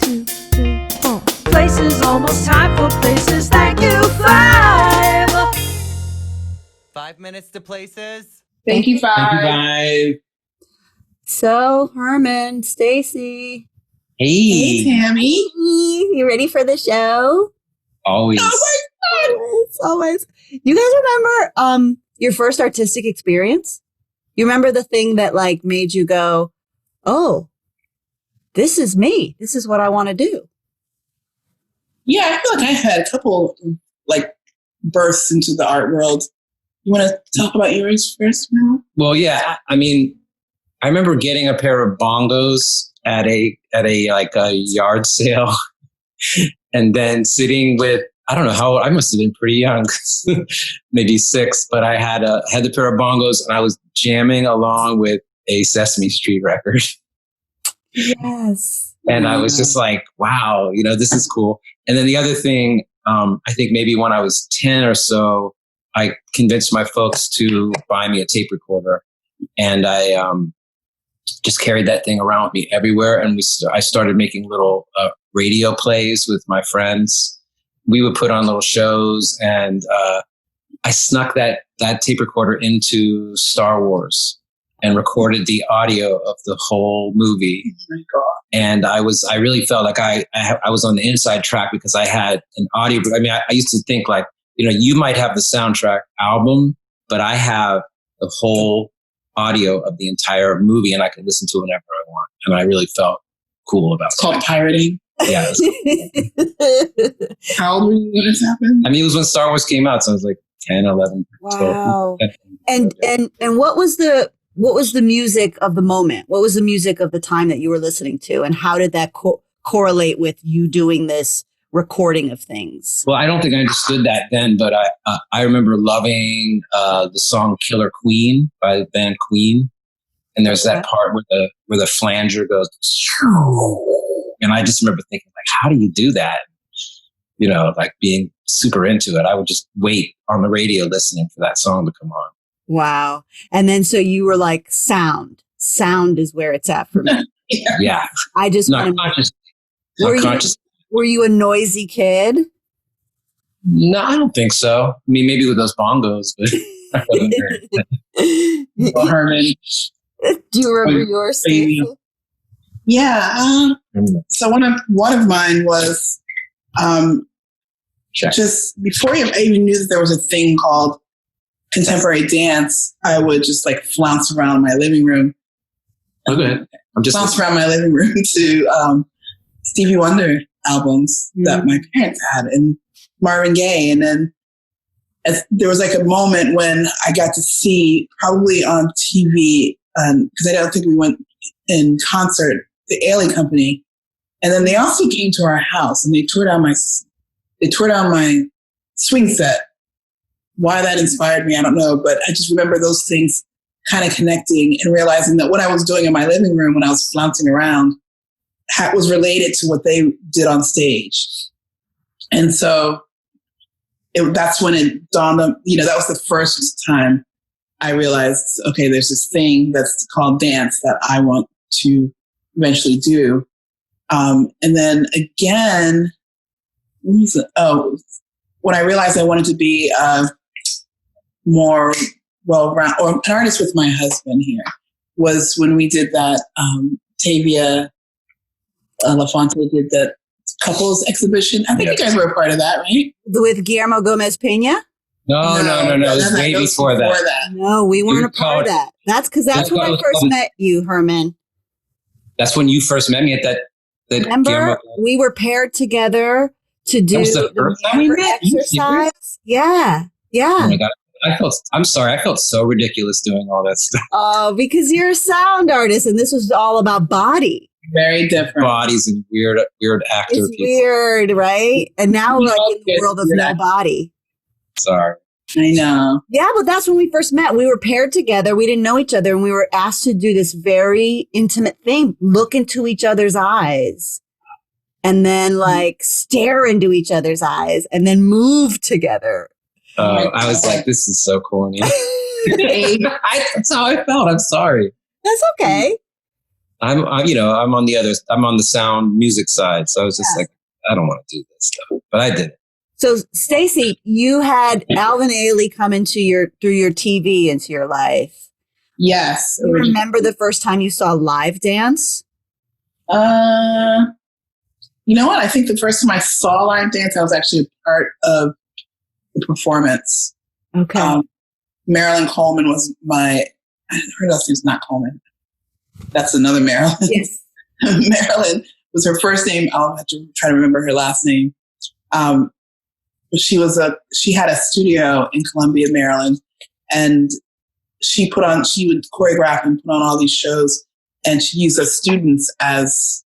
2, 3, 4. Places, almost time for places. Thank you, 5 minutes to places. Thank you, 5. Thank you, 5. So, Herman, Staycee. Hey. Tami. You ready for the show? Always. Always. You guys remember your first artistic experience? You remember the thing that like made you go, oh, this is me. This is what I want to do. Yeah, I feel like I've had a couple like births into the art world. You want to talk about yours first, Mel? Well, yeah. I mean, I remember getting a pair of bongos at a yard sale, and then sitting with, I don't know how old, I must have been pretty young, maybe 6, but I had the pair of bongos and I was jamming along with a Sesame Street record. Yes. And I was just like, wow, this is cool. And then the other thing, I think maybe when I was 10 or so, I convinced my folks to buy me a tape recorder, and I just carried that thing around with me everywhere. And I started making little radio plays with my friends. We would put on little shows, and I snuck that tape recorder into Star Wars and recorded the audio of the whole movie. Oh my God. And I really felt like I was on the inside track because I had an audio. I mean, I used to think like, you might have the soundtrack album, but I have the whole audio of the entire movie, and I can listen to it whenever I want. And I really felt cool about it. It's called pirating. Yeah. How old were you when this happened? I mean, it was when Star Wars came out, so I was like 10, 11, 12. Wow. And what was the music of the moment? What was the music of the time that you were listening to? And how did that correlate with you doing this recording of things? Well, I don't think I understood that then, but I remember loving the song Killer Queen by the band Queen. And there's that part where the flanger goes, and I just remember thinking, like, how do you do that? Like being super into it. I would just wait on the radio listening for that song to come on. Wow. And then so you were like, sound is where it's at for me. Yeah. I just not conscious. Were you a noisy kid? No, I don't think so. I mean, maybe with those bongos, but I wasn't very. Well, Herman. Do you remember yours, Stacey? Yeah. So one of mine was just before I even knew that there was a thing called contemporary dance, I would just like flounce around my living room. Okay. Flounce around my living room to Stevie Wonder albums that my parents had, and Marvin Gaye. And then there was like a moment when I got to see, probably on TV, because I don't think we went in concert, the Ailey Company. And then they also came to our house and they tore down my swing set. Why that inspired me, I don't know, but I just remember those things kind of connecting and realizing that what I was doing in my living room when I was flouncing around was related to what they did on stage. And so that's when it dawned on, that was the first time I realized, okay, there's this thing that's called dance that I want to eventually do. And then again, when I realized I wanted to be more well-rounded, or an artist with my husband here, was when we did that Tavia LaFonte did that couples exhibition. I think you guys were a part of that, right? With Guillermo Gomez Pena? No. It was way before that. No, we weren't a part of that. That's because that's when I first met you, Herman. That's when you first met me at that. Remember, we were paired together to do the exercise. Yeah. Oh my God. I'm sorry. I felt so ridiculous doing all that stuff. Oh, because you're a sound artist and this was all about body. Very different. Bodies and weird actor it's people. Weird, right? And now we're like in the world of no body. Sorry. I know. Yeah, but that's when we first met. We were paired together. We didn't know each other. And we were asked to do this very intimate thing, look into each other's eyes. And then like stare into each other's eyes and then move together. I was like, this is so corny. That's how I felt. I'm sorry. That's okay. I'm on the sound music side. So I was just like, I don't want to do this stuff, but I did it. So Staycee, you had Alvin and Ailey come through your TV into your life. Yes. Do you remember the first time you saw live dance? You know what? I think the first time I saw live dance, I was actually a part of the performance. Okay. Marilyn Coleman was her last name's not Coleman. That's another Marilyn. Yes. Marilyn was her first name. I'll have to try to remember her last name. But she had a studio in Columbia, Maryland, and she would choreograph and put on all these shows, and she used us students as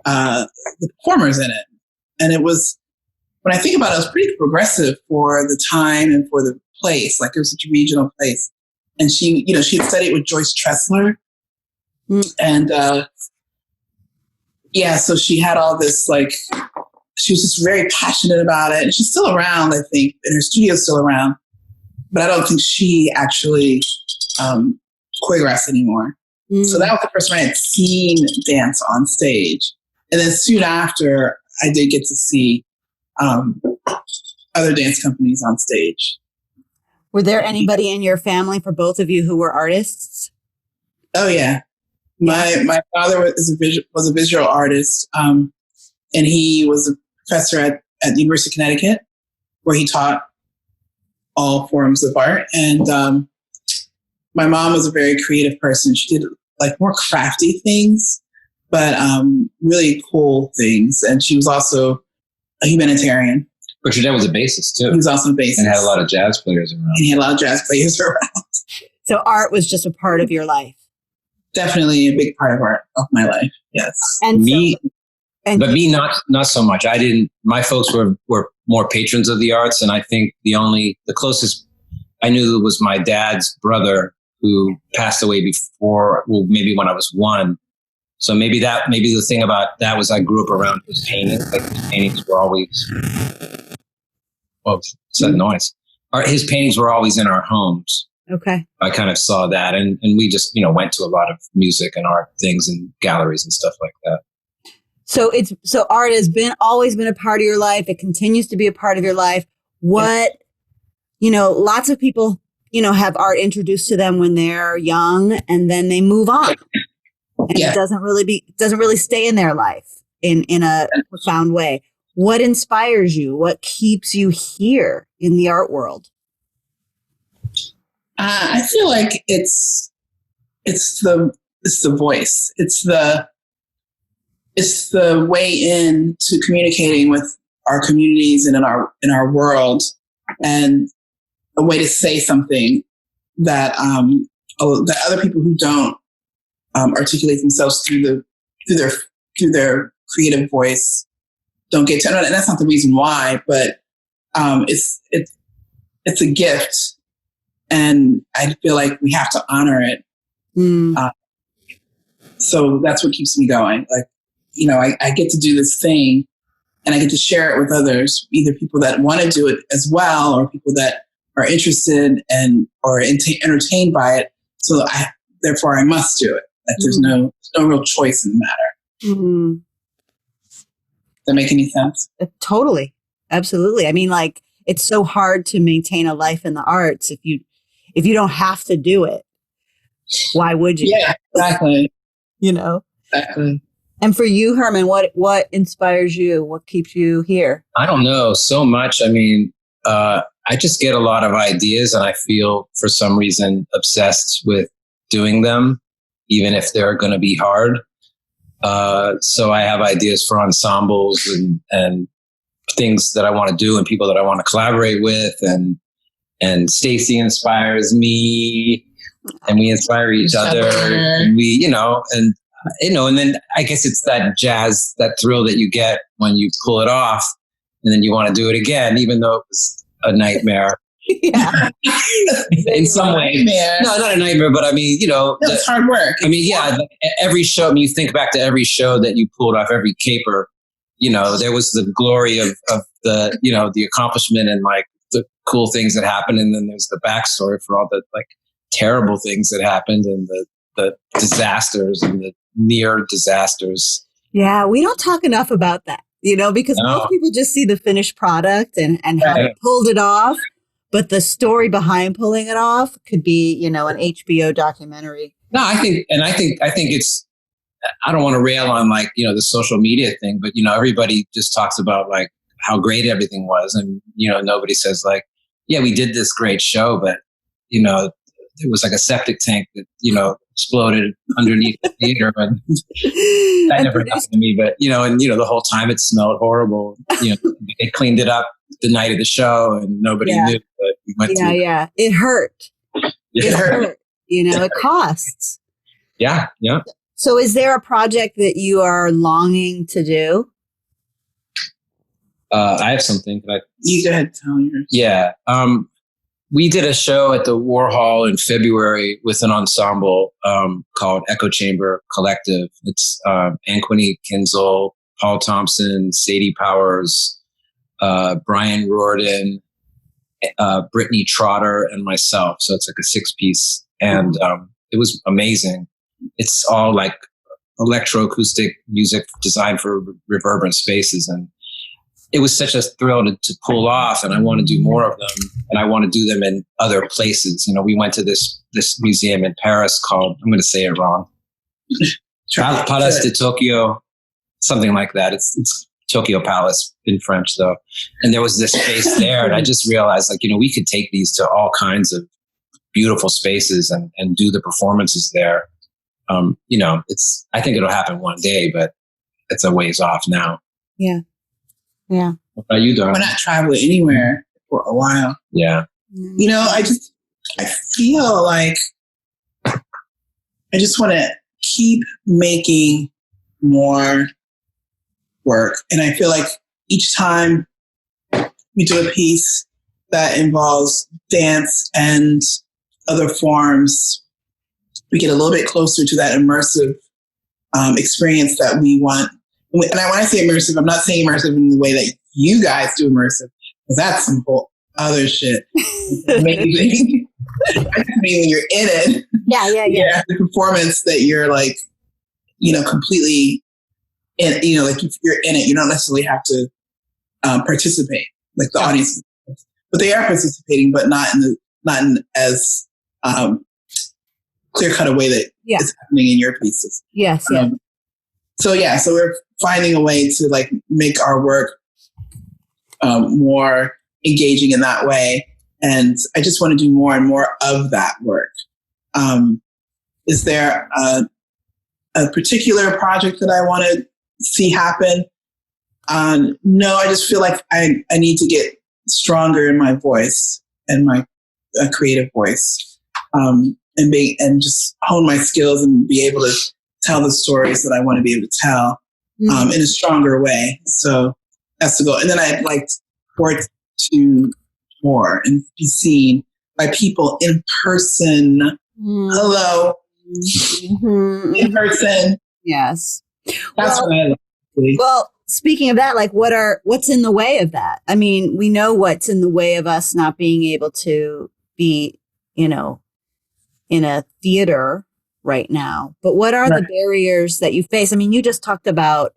the performers in it. And it was, when I think about it, it was pretty progressive for the time and for the place. Like, it was such a regional place. And she had studied with Joyce Tressler. And so she had all this, like, she was just very passionate about it. And she's still around, I think, and her studio's still around. But I don't think she actually choreographs anymore. So that was the first time I had seen dance on stage. And then soon after, I did get to see other dance companies on stage. Were there anybody in your family, for both of you, who were artists? Oh, yeah. My father was a visual artist, and he was a professor at the University of Connecticut, where he taught all forms of art. And my mom was a very creative person. She did like more crafty things, but really cool things. And she was also a humanitarian. But your dad was a bassist too. He was also a bassist. And had a lot of jazz players around. And he had a lot of jazz players around. So art was just a part of your life. Definitely a big part of my life. Yes. And me, not so much. My folks were more patrons of the arts. And I think the closest I knew was my dad's brother, who passed away maybe when I was 1. So maybe the thing about that was I grew up around his paintings. Like, his paintings were always, it's that noise. His paintings were always in our homes. Okay. I kind of saw that, and we just, went to a lot of music and art things and galleries and stuff like that. So art has always been a part of your life. It continues to be a part of your life. Lots of people, have art introduced to them when they're young, and then they move on. And it doesn't really stay in their life in a profound way. What inspires you? What keeps you here in the art world? I feel like it's the voice. It's the way in to communicating with our communities and in our world, and a way to say something that that other people who don't articulate themselves through their creative voice don't get to. And that's not the reason why, but it's a gift, and I feel like we have to honor it. So that's what keeps me going. Like, I get to do this thing, and I get to share it with others, either people that want to do it as well, or people that are interested or entertained by it. So therefore I must do it. Like, there's no real choice in the matter. Does that make any sense? Totally. Absolutely. I mean, like, it's so hard to maintain a life in the arts if you don't have to do it. Why would you? Yeah, exactly. Exactly. And for you, Herman, what inspires you? What keeps you here? I don't know, so much. I mean, I just get a lot of ideas, and I feel for some reason obsessed with doing them, even if they're going to be hard. So I have ideas for ensembles and things that I want to do, and people that I want to collaborate with, and Staycee inspires me, and we inspire each other, and we, and then I guess it's that jazz, that thrill that you get when you pull it off, and then you want to do it again, even though it was a nightmare. Yeah. In some way. No, not a nightmare, but I mean, it's hard work. I mean, every show, you think back to every show that you pulled off, every caper, there was the glory of the, the accomplishment and like the cool things that happened. And then there's the backstory for all the like terrible things that happened, and the disasters and the near disasters. Yeah, we don't talk enough about that, because No. most people just see the finished product and how Right. they pulled it off. But the story behind pulling it off could be, an HBO documentary. No, I think it's, I don't want to rail on like, the social media thing, but, everybody just talks about like how great everything was. And, nobody says like, yeah, we did this great show, but, it was like a septic tank that, exploded underneath the theater. And that never happened to me, but, and, the whole time it smelled horrible. They cleaned it up the night of the show and nobody knew, but we went through it. Yeah. It hurt. Yeah. It hurt. It costs. Yeah. Yeah. So is there a project that you are longing to do? I have something. You go ahead, tell yours. Yeah. We did a show at the Warhol in February with an ensemble called Echo Chamber Collective. It's Anquini Kinzel, Paul Thompson, Sadie Powers, Brian Riordan, Brittany Trotter, and myself. So it's like a 6-piece. And it was amazing. It's all like electroacoustic music designed for reverberant spaces. And it was such a thrill to pull off, and I want to do more of them, and I want to do them in other places. We went to this museum in Paris called, I'm going to say it wrong, Palace de Tokyo, something like that. It's Tokyo Palace in French though. And there was this space there, and I just realized like, we could take these to all kinds of beautiful spaces and do the performances there. I think it'll happen one day, but it's a ways off now. Yeah. Yeah. What about you, darling? We're not traveling anywhere for a while. Yeah. I feel like I just want to keep making more work. And I feel like each time we do a piece that involves dance and other forms, we get a little bit closer to that immersive experience that we want. And when I say immersive, I'm not saying immersive in the way that you guys do immersive, because that's some whole other shit. Maybe when you're in it. Yeah. The performance that you're like, completely in, like if you're in it, you don't necessarily have to participate like the audience, but they are participating, but not in as clear cut a way that is happening in your pieces. Yes. So we're finding a way to like make our work more engaging in that way. And I just want to do more and more of that work. Is there a particular project that I want to see happen? No, I just feel like I need to get stronger in my voice and my creative voice, and just hone my skills and be able to tell the stories that I want to be able to tell in a stronger way. So that's the goal. And then I'd like for it to tour and be seen by people in person. Hello. In person. Yes. That's what I like. Well, speaking of that, like what's in the way of that? I mean, we know what's in the way of us not being able to be, in a theater right now, but what are the barriers that you face? I mean, you just talked about,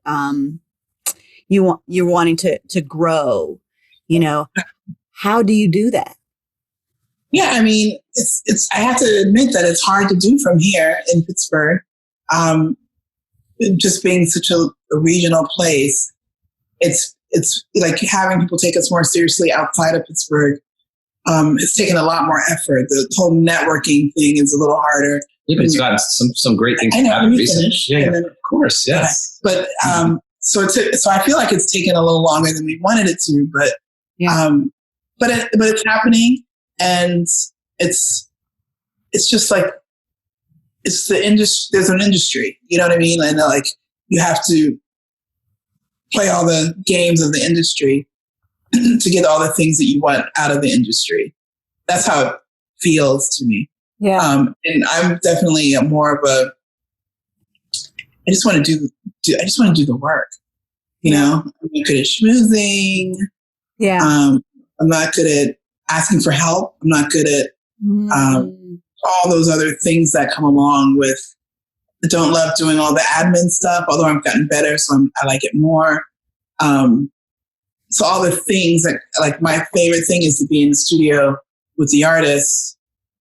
you're wanting to grow, how do you do that? Yeah, I mean, it's. I have to admit that it's hard to do from here in Pittsburgh. Just being such a regional place, it's like having people take us more seriously outside of Pittsburgh. It's taken a lot more effort. The whole networking thing is a little harder. Yeah, but it's gotten some great things to happen recently. Yeah, of course, yes. But so I feel like it's taken a little longer than we wanted it to. But but it's happening. And it's just like, it's the industry. There's an industry, you know what I mean? And like, you have to play all the games of the industry to get all the things that you want out of the industry. That's how it feels to me. Yeah. And I'm definitely more of a, I just want to do the work. I'm not good at schmoozing. Yeah. I'm not good at asking for help. I'm not good at all those other things that come along with don't love doing all the admin stuff, although I've gotten better, so I like it more. So all the things that, like, my favorite thing is to be in the studio with the artists,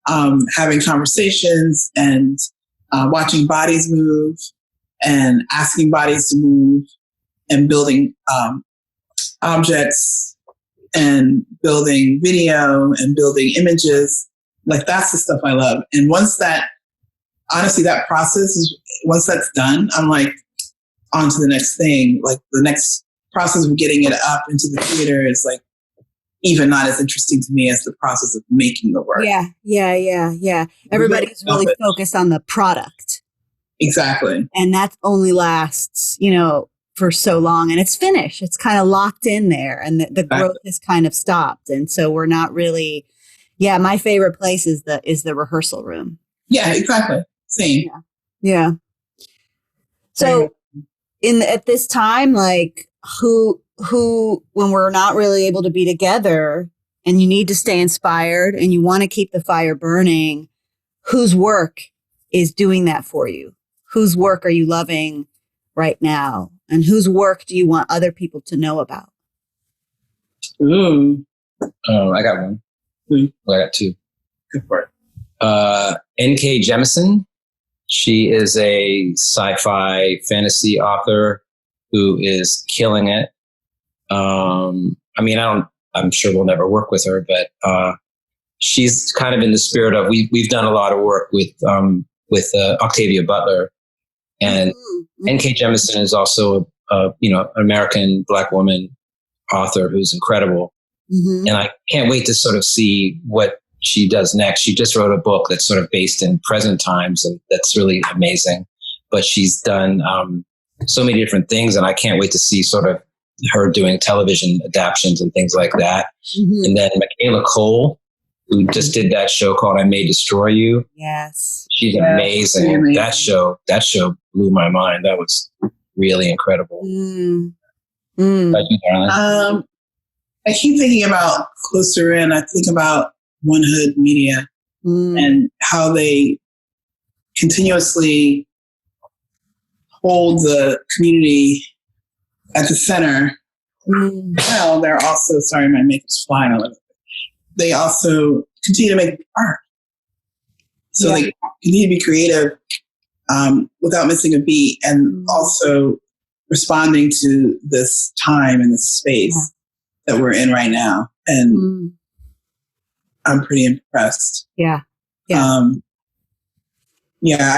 having conversations and watching bodies move and asking bodies to move and building objects and building video and building images. Like, that's the stuff I love. And once that process once that's done, I'm like, on to the next thing. Like, the next process of getting it up into the theater is like even not as interesting to me as the process of making the work. Yeah. Everybody's really focused on the product. Exactly. And that only lasts, for so long, and it's finished. It's kind of locked in there, and the growth has kind of stopped. And so we're not really, my favorite place is the rehearsal room. Yeah, exactly. Same. Yeah. So at this time, like, who when we're not really able to be together and you need to stay inspired and you want to keep the fire burning, whose work is doing that for you? Whose work are you loving right now? And whose work do you want other people to know about? Ooh. Oh, I got one. Well, I got two. Good for it. N.K. Jemisin. She is a sci-fi fantasy author who is killing it. I'm sure we'll never work with her, but she's kind of in the spirit of, we've done a lot of work with Octavia Butler, and N.K. Jemisin is also an American Black woman author who's incredible. Mm-hmm. And I can't wait to sort of see what she does next. She just wrote a book that's sort of based in present times, and that's really amazing. But she's done so many different things, and I can't wait to see sort of her doing television adaptions and things like that. Mm-hmm. And then Michaela Cole, who just did that show called I May Destroy You. Yes. She's amazing. That show blew my mind. That was really incredible. I keep thinking about closer in. I think about One Hood Media and how they continuously hold the community at the center. Well, they're also, sorry, my makeup's flying all over. They also continue to make art. So they continue to be creative without missing a beat, and also responding to this time and this space that we're in right now. And I'm pretty impressed. Yeah. I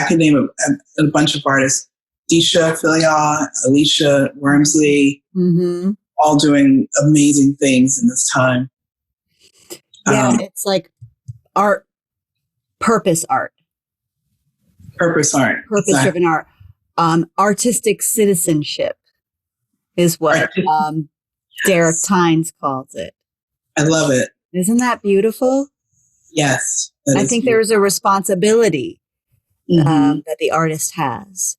could name a bunch of artists. Disha Philyaw, Alicia Wormsley, all doing amazing things in this time. Yeah, it's like art, purpose art. Purpose-driven art. Artistic citizenship is what Derek Tynes calls it. I love it. Isn't that beautiful? Yes. I think there's a responsibility that the artist has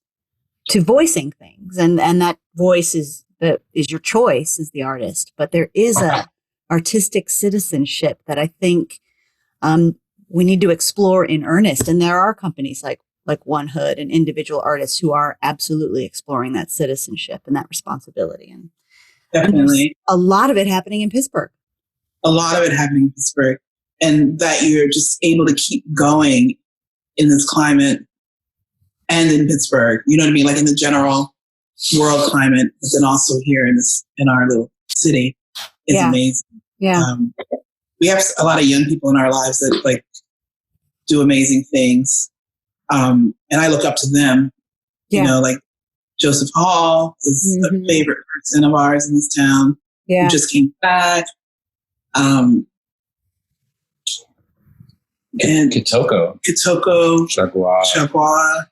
to voicing things. And that voice is your choice as the artist. But there is a artistic citizenship that I think we need to explore in earnest. And there are companies like One Hood and individual artists who are absolutely exploring that citizenship and that responsibility. And definitely a lot of it happening in Pittsburgh. And that you're just able to keep going in this climate and in Pittsburgh, you know what I mean? Like in the general world climate, but then also here in our little city is amazing. Yeah. We have a lot of young people in our lives that like do amazing things. And I look up to them, like Joseph Hall is a favorite person of ours in this town who just came back. And Kitoko, Chagua,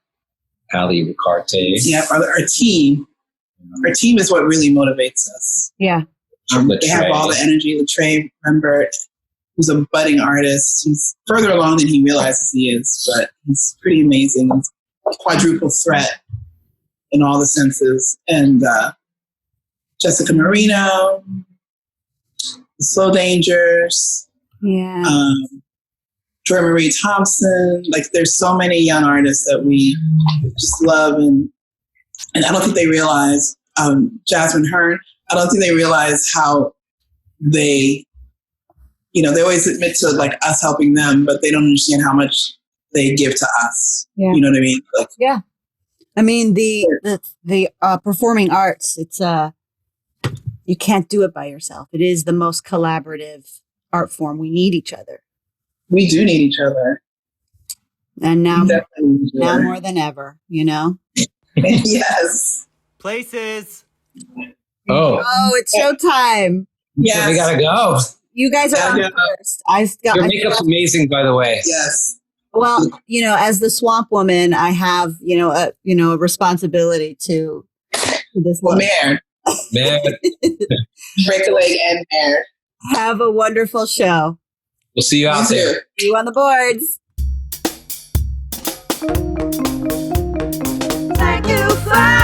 Ali Ricarte. Yeah, our team. Our team is what really motivates us. Yeah. They have all the energy. Latrey Rembert, who's a budding artist. He's further along than he realizes he is, but he's pretty amazing. He's a quadruple threat in all the senses. And Jessica Marino, the Slow Dangers. Yeah. Joy Marie Thompson. Like there's so many young artists that we just love, and I don't think they realize, Jasmine Hearn, I don't think they realize how they always admit to like us helping them, but they don't understand how much they give to us. Yeah. You know what I mean? Like, yeah. I mean, the performing arts, it's you can't do it by yourself. It is the most collaborative art form. We need each other. We do need each other. And now Now more than ever, you know? Yes. Places. Oh, It's showtime. Yes. we gotta go. You guys are on Yeah. first. Your makeup's amazing, by the way. Yes. Well, as the swamp woman, I have, a responsibility to this Well, look. Mayor. Break a leg and Mayor. Have a wonderful show. We'll see you out there. See you on the boards. Thank you for